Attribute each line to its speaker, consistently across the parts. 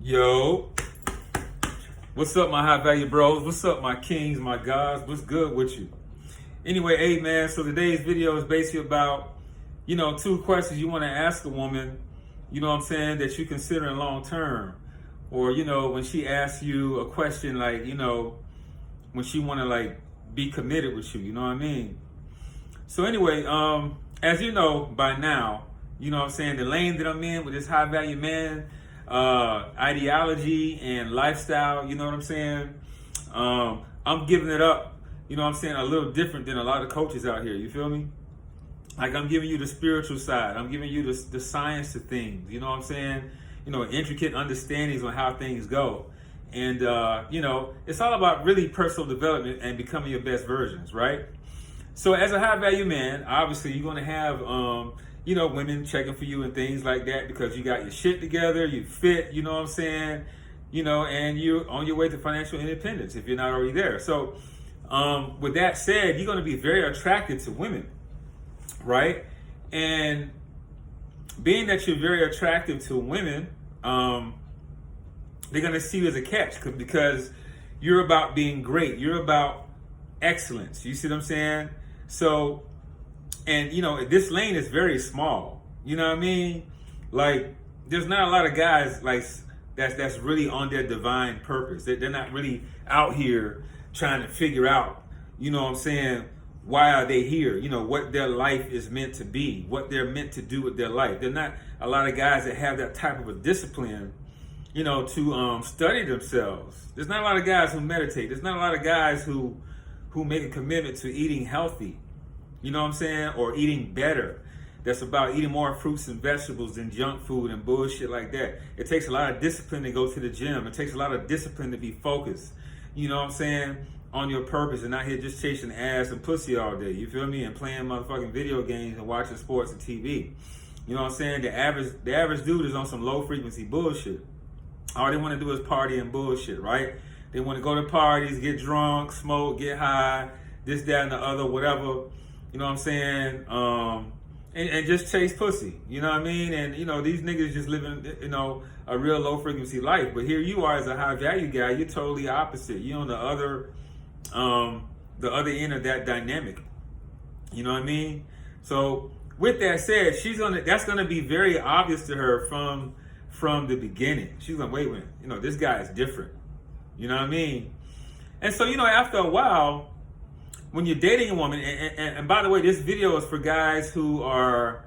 Speaker 1: Yo, what's up, my high value bros? What's up, my kings, my gods? What's good with you? Anyway, hey man, so today's video is basically about, two questions you want to ask a woman, that you're considering long term. Or, when she asks you a question like, when she want to like be committed with you, you know what I mean? So anyway, as you know by now, the lane that I'm in with this high value man, ideology and lifestyle, I'm giving it up, a little different than a lot of coaches out here, you feel me? Like I'm giving you the spiritual side, I'm giving you the science of things, intricate understandings on how things go. And, it's all about really personal development and becoming your best versions, right? So as a high value man, obviously you're going to have, women checking for you and things like that because you got your shit together, you fit, and you're on your way to financial independence if you're not already there. So with that said, you're going to be very attracted to women, right? And being that you're very attractive to women, they're going to see you as a catch because you're about being great. You're about excellence. You see what I'm saying? So, and this lane is very small. You know what I mean? Like, there's not a lot of guys like that's really on their divine purpose. They're not really out here trying to figure out, why are they here? What their life is meant to be, what they're meant to do with their life. They're not a lot of guys that have that type of a discipline, to study themselves. There's not a lot of guys who meditate. There's not a lot of guys who make a commitment to eating healthy, or eating better. That's about eating more fruits and vegetables than junk food and bullshit like that. It takes a lot of discipline to go to the gym. It takes a lot of discipline to be focused, on your purpose and not here just chasing ass and pussy all day. You feel me? And playing motherfucking video games and watching sports and TV. The average dude is on some low frequency bullshit. All they want to do is party and bullshit, right? They want to go to parties, get drunk, smoke, get high, this, that, and the other, whatever. And just chase pussy. You know what I mean? And these niggas just living, a real low frequency life. But here you are as a high value guy, you're totally opposite. You're on the other end of that dynamic. You know what I mean? So with that said, that's gonna be very obvious to her from the beginning. She's gonna wait a minute, this guy is different. You know what I mean? And so, after a while, when you're dating a woman, and by the way, this video is for guys who are,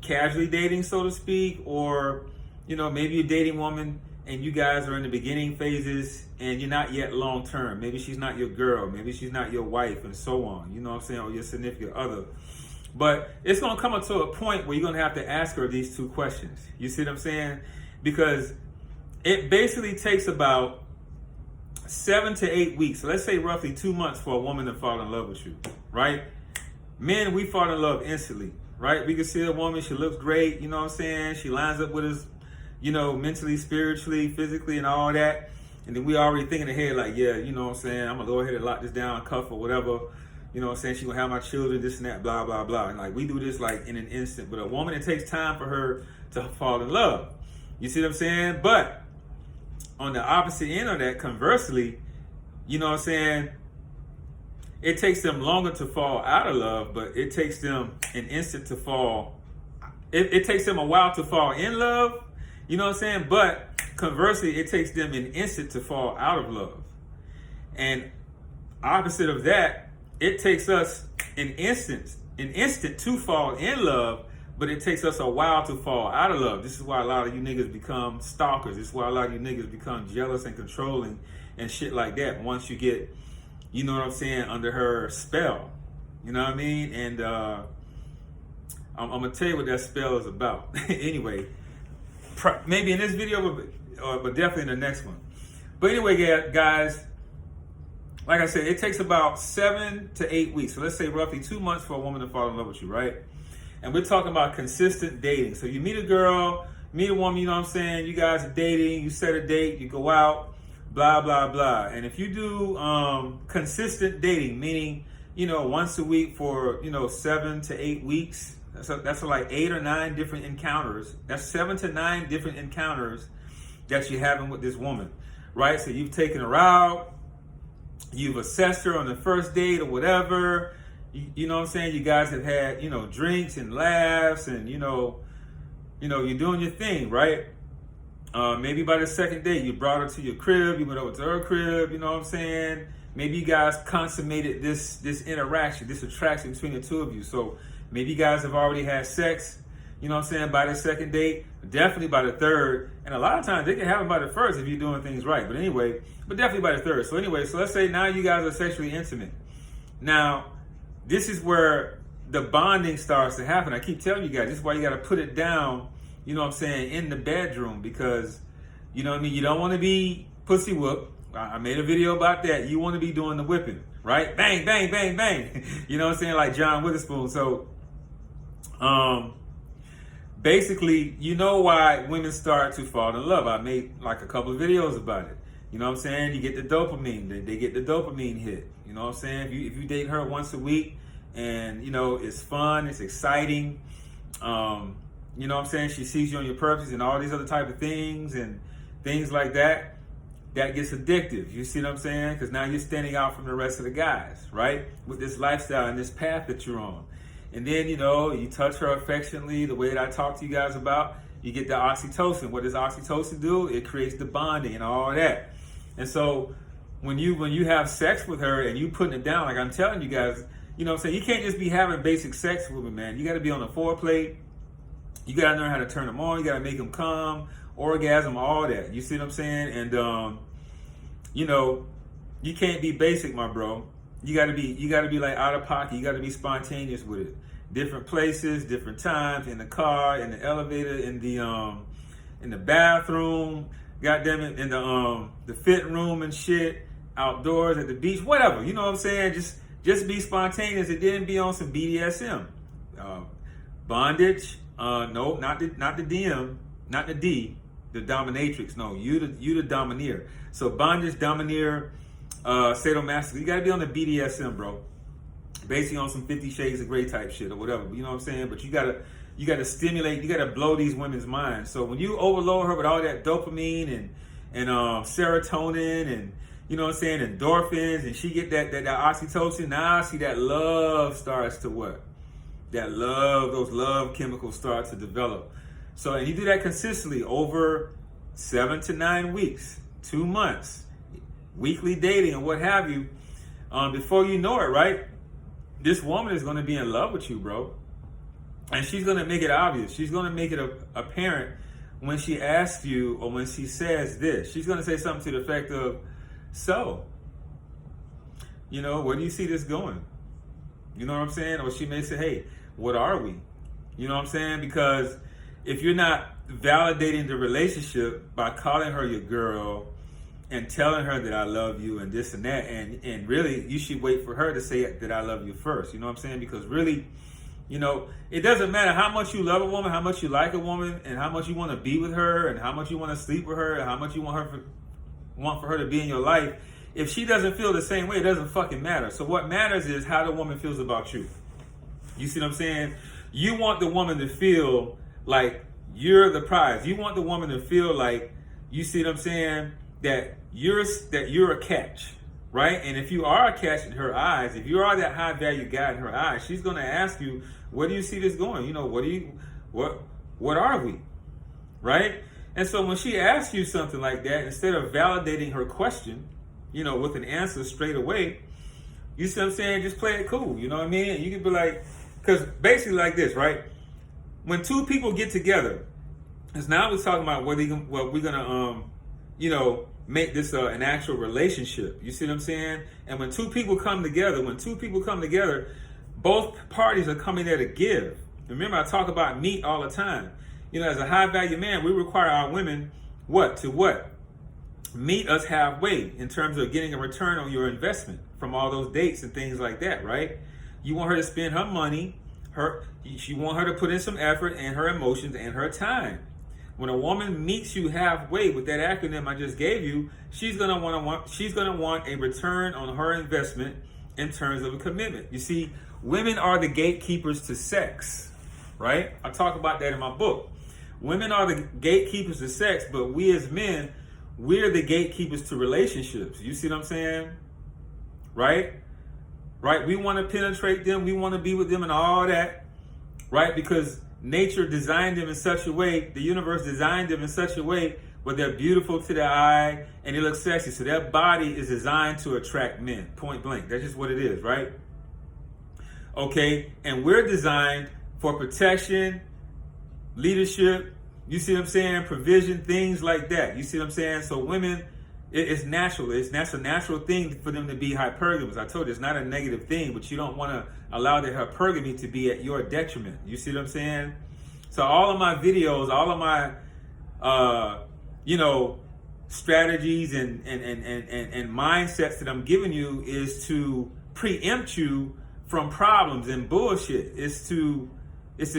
Speaker 1: casually dating, so to speak, or, maybe you're dating a woman and you guys are in the beginning phases and you're not yet long term. Maybe she's not your girl, maybe she's not your wife, and so on, or your significant other. But it's gonna come up to a point where you're gonna have to ask her these two questions. You see what I'm saying? Because it basically takes about 7 to 8 weeks, so let's say roughly 2 months for a woman to fall in love with you, right? Men, we fall in love instantly, right? We can see a woman, she looks great, she lines up with us, mentally, spiritually, physically, and all that. And then we already thinking ahead like, yeah, I'm gonna go ahead and lock this down, cuff or whatever. She gonna have my children, this and that, blah, blah, blah. And like, we do this like in an instant. But a woman, it takes time for her to fall in love. You see what I'm saying? But on the opposite end of that, conversely, it takes them longer to fall out of love, but it takes them an instant to fall. It takes them a while to fall in love, but conversely, it takes them an instant to fall out of love. And opposite of that, it takes us an instant to fall in love, but it takes us a while to fall out of love. This is why a lot of you niggas become stalkers. This is why a lot of you niggas become jealous and controlling and shit like that once you get, under her spell. You know what I mean? And I'm going to tell you what that spell is about. Anyway, maybe in this video, but definitely in the next one. But anyway, guys, like I said, it takes about 7 to 8 weeks. So let's say roughly 2 months for a woman to fall in love with you, right? And we're talking about consistent dating. So you meet a girl, meet a woman, you guys are dating, you set a date, you go out, blah, blah, blah. And if you do consistent dating, meaning, once a week for, 7 to 8 weeks, that's like 8 or 9 different encounters. That's 7 to 9 different encounters that you're having with this woman, right? So you've taken her out, you've assessed her on the first date or whatever. You know what I'm saying? You guys have had, drinks and laughs, and you're doing your thing, right? Maybe by the second date, you brought her to your crib, you went over to her crib, you know what I'm saying? Maybe you guys consummated this interaction, this attraction between the two of you. So maybe you guys have already had sex, you know what I'm saying, by the second date, definitely by the third. And a lot of times they can have them by the first if you're doing things right. But anyway, but definitely by the third. So anyway, so let's say now you guys are sexually intimate. Now, this is where the bonding starts to happen. I keep telling you guys, this is why you got to put it down, you know what I'm saying, in the bedroom, because, you know what I mean, you don't want to be pussy whooped. I made a video about that. You want to be doing the whipping, right? Bang, bang, bang, bang. You know what I'm saying? Like John Witherspoon. So, basically, you know why women start to fall in love. I made like a couple of videos about it. You know what I'm saying? You get the dopamine. They get the dopamine hit. You know what I'm saying? If you date her once a week and, it's fun, it's exciting. You know what I'm saying? She sees you on your purpose and all these other type of things and things like that. That gets addictive. You see what I'm saying? Because now you're standing out from the rest of the guys, right? With this lifestyle and this path that you're on. And then, you touch her affectionately, the way that I talked to you guys about, you get the oxytocin. What does oxytocin do? It creates the bonding and all that. And so when you have sex with her and you putting it down, like I'm telling you guys, you know what I'm saying? You can't just be having basic sex with them, man. You got to be on the foreplay. You got to learn how to turn them on. You got to make them come, orgasm, all that. You see what I'm saying? And, you can't be basic, my bro. You gotta be like out of pocket. You gotta be spontaneous with it. Different places, different times, in the car, in the elevator, in the bathroom, goddamn it, in the fit room and shit, outdoors, at the beach, whatever. You know what I'm saying? Just be spontaneous and then be on some BDSM. Bondage, no, not the DM, not the D, the dominatrix. No, you the domineer. So bondage, domineer, sadomasochism. You gotta be on the BDSM, bro. Basically on some 50 Shades of Grey type shit or whatever. You know what I'm saying? But you gotta stimulate. You gotta blow these women's minds. So when you overload her with all that dopamine and serotonin and you know what I'm saying, endorphins, and she get that oxytocin. Now see that love starts to what? Those love chemicals start to develop. So and you do that consistently over 7 to 9 weeks, 2 months, weekly dating and what have you. Before you know it, right? This woman is going to be in love with you, bro. And she's going to make it obvious. She's going to make it apparent when she asks you or when she says this. She's going to say something to the effect of, so, where do you see this going? You know what I'm saying? Or she may say, hey, what are we? You know what I'm saying? Because if you're not validating the relationship by calling her your girl and telling her that I love you and this and that, and really you should wait for her to say that I love you first. You know what I'm saying? Because really, it doesn't matter how much you love a woman, how much you like a woman, and how much you want to be with her, and how much you want to sleep with her, and how much you want for her to be in your life. If she doesn't feel the same way, it doesn't fucking matter. So what matters is how the woman feels about you. You see what I'm saying? You want the woman to feel like you're the prize. You want the woman to feel like, you see what I'm saying, that you're a catch, right? And if you are a catch in her eyes, if you are that high value guy in her eyes, she's gonna ask you, where do you see this going? What are we, right? And so when she asks you something like that, instead of validating her question, with an answer straight away, you see what I'm saying? Just play it cool, you know what I mean? And you can be like, because basically like this, right? When two people get together, because now we're talking about we're gonna, make this an actual relationship. You see what I'm saying? And when two people come together, both parties are coming there to give. Remember, I talk about meat all the time. As a high value man, we require our women to meet us halfway in terms of getting a return on your investment from all those dates and things like that, right? You want her to spend her money, you want her to put in some effort and her emotions and her time. When a woman meets you halfway with that acronym I just gave you, she's gonna want a return on her investment in terms of a commitment. You see, women are the gatekeepers to sex, right? I talk about that in my book. Women are the gatekeepers to sex, but we as men, we're the gatekeepers to relationships. You see what I'm saying? Right? Right? We want to penetrate them. We want to be with them and all that. Right? Because nature designed them in such a way, the universe designed them in such a way where they're beautiful to the eye and they look sexy. So their body is designed to attract men, point blank. That's just what it is, right? Okay, and we're designed for protection, leadership, you see what I'm saying, provision, things like that. You see what I'm saying? So women, it's natural. That's a natural thing for them to be hypergamous. I told you, it's not a negative thing, but you don't want to allow the hypergamy to be at your detriment. You see what I'm saying? So all of my videos, all of my, strategies and mindsets that I'm giving you is to preempt you from problems and bullshit. It's to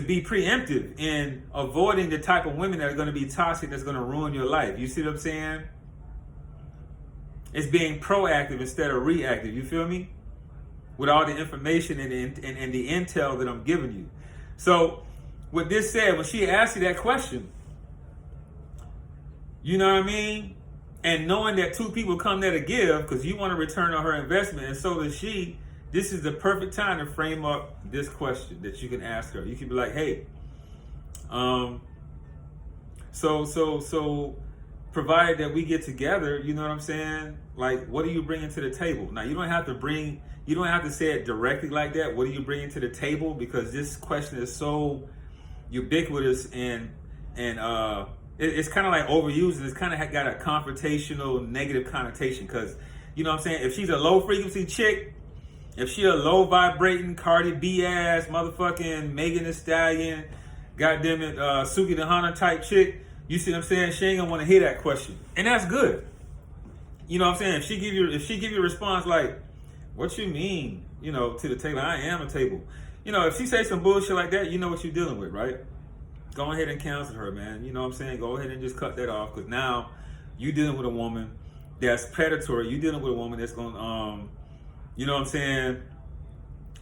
Speaker 1: be preemptive in avoiding the type of women that are going to be toxic, that's going to ruin your life. You see what I'm saying? It's being proactive instead of reactive. You feel me? With all the information and the intel that I'm giving you. So with this said, when she asked you that question, you know what I mean? And knowing that two people come there to give because you want to return on her investment, and so does she, this is the perfect time to frame up this question that you can ask her. You can be like, hey, so provided that we get together, you know what I'm saying? Like, what are you bringing to the table? Now, you don't have to say it directly like that. What are you bringing to the table? Because this question is so ubiquitous and it's kind of like overused, and it's kind of got a confrontational, negative connotation. Because, you know what I'm saying? If she's a low frequency chick, if she a low vibrating Cardi B ass motherfucking Megan Thee Stallion, goddamn it, Suki the Hunter type chick, you see what I'm saying? She ain't gonna want to hear that question, and that's good. You know what I'm saying? If she give you a response like, "What you mean?" You know, to the table. I am a table. You know, if she say some bullshit like that, you know what you're dealing with, right? Go ahead and cancel her, man. You know what I'm saying? Go ahead and just cut that off, because now you dealing with a woman that's predatory. You dealing with a woman that's gonna, you know what I'm saying?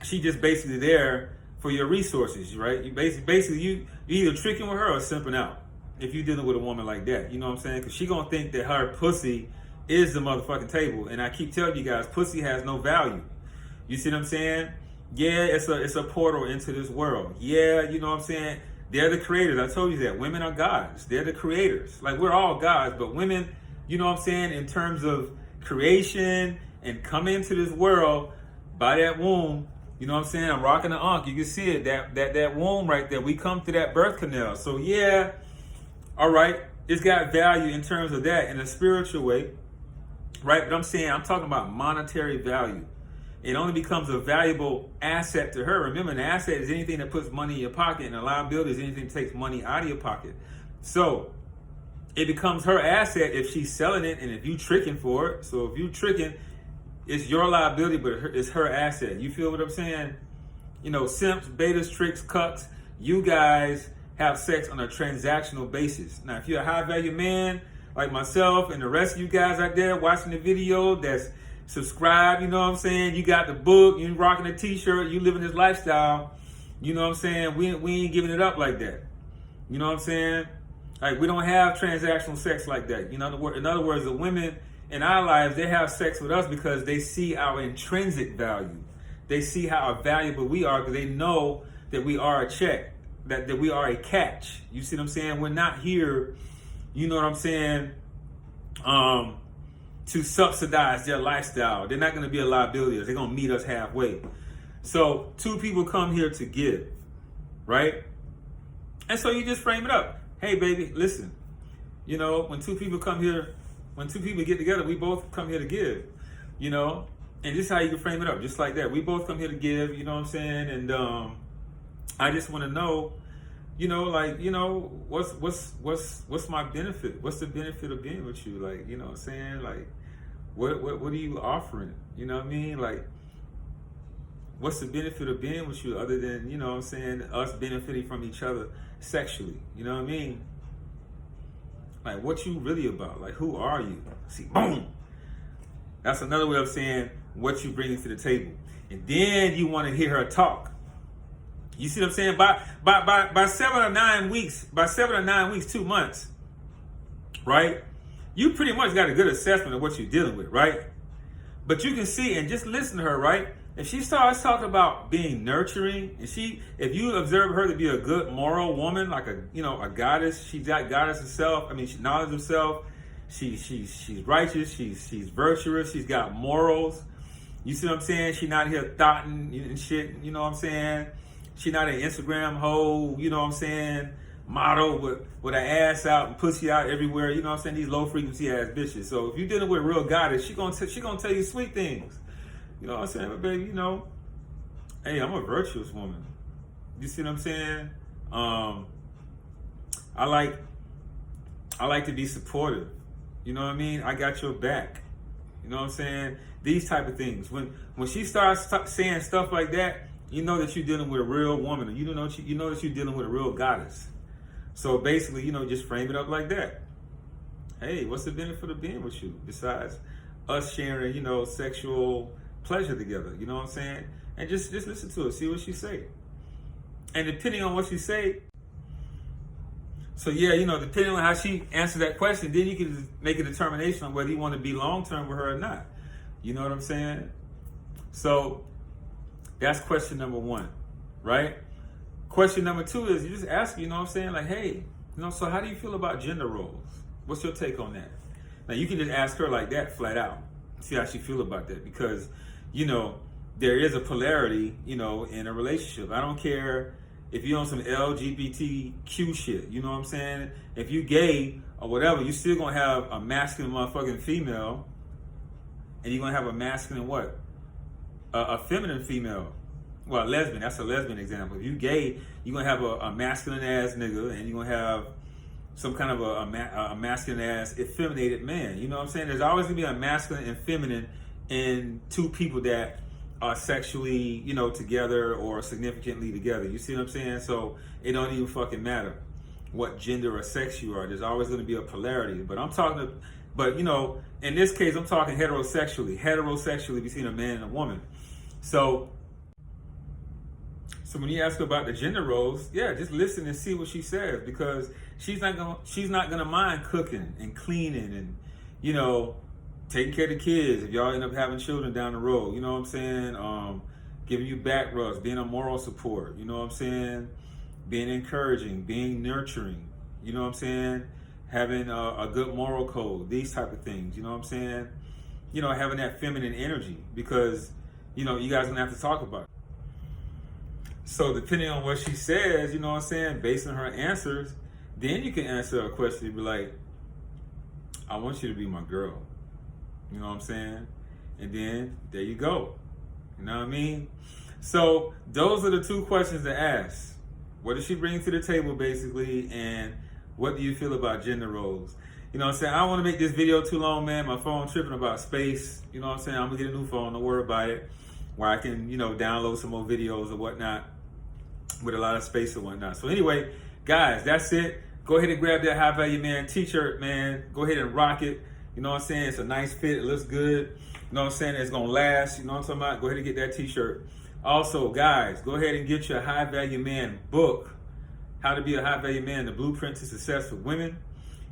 Speaker 1: She just basically there for your resources, right? You basically you either tricking with her or simping out. If you dealing with a woman like that, you know what I'm saying? Because she gonna think that her pussy is the motherfucking table. And I keep telling you guys, pussy has no value. You see what I'm saying? Yeah, it's a portal into this world. Yeah, you know what I'm saying? They're the creators. I told you that. Women are gods. They're the creators. Like, we're all gods, but women, you know what I'm saying, in terms of creation and coming into this world by that womb, you know what I'm saying? I'm rocking the ankh. You can see it, that womb right there. We come through that birth canal. So yeah, all right, it's got value in terms of that in a spiritual way, right? But I'm talking about monetary value. It only becomes a valuable asset to her. Remember, an asset is anything that puts money in your pocket, and a liability is anything that takes money out of your pocket. So it becomes her asset if she's selling it and if you tricking for it. So if you tricking, it's your liability, but it's her asset. You feel what I'm saying? You know, simps, betas, tricks, cucks, you guys have sex on a transactional basis. Now, if you're a high value man like myself and the rest of you guys out there watching the video that's subscribed, you know what I'm saying? You got the book, you rocking a t-shirt, you living this lifestyle, you know what I'm saying? We ain't giving it up like that. You know what I'm saying? Like, we don't have transactional sex like that. You know, in other words, the women in our lives, they have sex with us because they see our intrinsic value. They see how valuable we are because they know that we are a check, that we are a catch. You see what I'm saying? We're not here, you know what I'm saying, to subsidize their lifestyle. They're not going to be a liability. They're going to meet us halfway. So two people come here to give, right? And so you just frame it up. Hey, baby, listen, you know, when two people get together, we both come here to give, you know, and this is how you can frame it up, just like that. We both come here to give, you know what I'm saying? And I just want to know, you know, like, you know, what's my benefit? What's the benefit of being with you? Like, you know what I'm saying? Like, what are you offering? You know what I mean? Like, what's the benefit of being with you other than, you know what I'm saying, us benefiting from each other sexually? You know what I mean? Like, what you really about? Like, who are you? See, boom. That's another way of saying what you bring to the table. And then you want to hear her talk. You see what I'm saying? By 7 or 9 weeks, 2 months, right? You pretty much got a good assessment of what you're dealing with, right? But you can see and just listen to her, right? If she starts talking about being nurturing, and if you observe her to be a good moral woman, like a goddess, she's got goddess herself. I mean, she knowledge herself. She's righteous. She's virtuous. She's got morals. You see what I'm saying? She's not here thotting and shit. You know what I'm saying? She not an Instagram hoe. You know what I'm saying? Model with her ass out and pussy out everywhere. You know what I'm saying? These low frequency ass bitches. So if you're dealing with a real goddess, she gonna tell you sweet things. You know what I'm saying? But baby, hey, I'm a virtuous woman. You see what I'm saying? I like to be supportive. You know what I mean? I got your back. You know what I'm saying? These type of things. When she starts saying stuff like that, you know that you're dealing with a real woman. You know that you're dealing with a real goddess. So basically, just frame it up like that. Hey, what's the benefit of being with you besides us sharing, sexual pleasure together? You know what I'm saying? And just listen to her, see what she say. And depending on what she say, so yeah, depending on how she answers that question, then you can make a determination on whether you want to be long-term with her or not. You know what I'm saying? So that's question number 1, right? Question number 2 is you just ask, like, hey, so how do you feel about gender roles? What's your take on that? Now you can just ask her like that, flat out. See how she feel about that, because, there is a polarity, in a relationship. I don't care if you're on some LGBTQ shit, you know what I'm saying? If you gay or whatever, you still gonna have a masculine motherfucking female, and you're gonna have a masculine what? A feminine female. Well, lesbian, that's a lesbian example. If you gay, you're gonna have a masculine ass nigga, and you're gonna have some kind of a masculine ass effeminated man. You know what I'm saying? There's always gonna be a masculine and feminine in two people that are sexually, together or significantly together. You see what I'm saying? So it don't even fucking matter what gender or sex you are. There's always going to be a polarity. But in this case, I'm talking heterosexually between a man and a woman. So when you ask her about the gender roles, yeah, just listen and see what she says, because she's not gonna mind cooking and cleaning and taking care of the kids if y'all end up having children down the road. You know what I'm saying? Giving you back rubs, being a moral support. You know what I'm saying? Being encouraging, being nurturing. You know what I'm saying? Having a good moral code. These type of things. You know what I'm saying? Having that feminine energy, because you guys gonna have to talk about it. So depending on what she says, you know what I'm saying, based on her answers, then you can answer a question and be like, I want you to be my girl. You know what I'm saying? And then there you go. You know what I mean? So those are the 2 questions to ask. What does she bring to the table, basically? And what do you feel about gender roles? You know what I'm saying? I don't want to make this video too long, man. My phone tripping about space. You know what I'm saying? I'm going to get a new phone. Don't worry about it. Where I can, download some more videos or whatnot with a lot of space or whatnot. So anyway, guys, that's it. Go ahead and grab that High Value Man t-shirt, man. Go ahead and rock it. You know what I'm saying? It's a nice fit. It looks good. You know what I'm saying? It's going to last. You know what I'm talking about? Go ahead and get that t-shirt. Also, guys, go ahead and get your High Value Man book, How to Be a High Value Man, The Blueprint to Success for Women.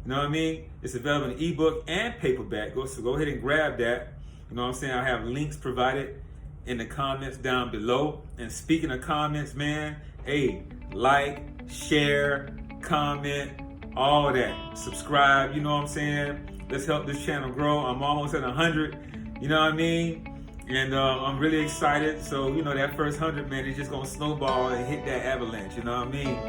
Speaker 1: You know what I mean? It's available in ebook and paperback. So go ahead and grab that. You know what I'm saying? I have links provided in the comments down below. And speaking of comments, man, hey, like, share, comment, all that. Subscribe, you know what I'm saying? Let's help this channel grow. I'm almost at 100, you know what I mean? And I'm really excited. So, that first 100, man, it's just going to snowball and hit that avalanche, you know what I mean?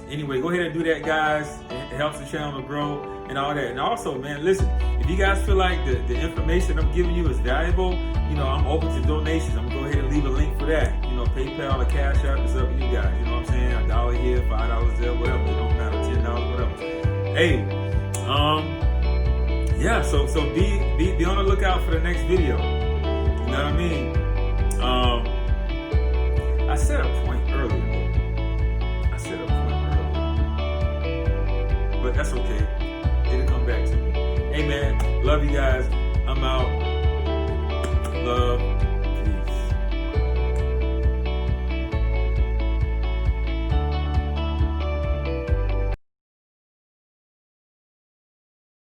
Speaker 1: Anyway, go ahead and do that, guys. It helps the channel to grow and all that. And also, man, listen, if you guys feel like the information I'm giving you is valuable, I'm open to donations. I'm going to go ahead and leave a link for that. PayPal or Cash App, it's up to you guys. You know what I'm saying? $1 here, $5 there, whatever. It don't matter, $10, whatever. Hey, yeah, so be on the lookout for the next video. You know what I mean? I said a point earlier. But that's okay. It'll come back to me. Hey man, love you guys. I'm out. Love.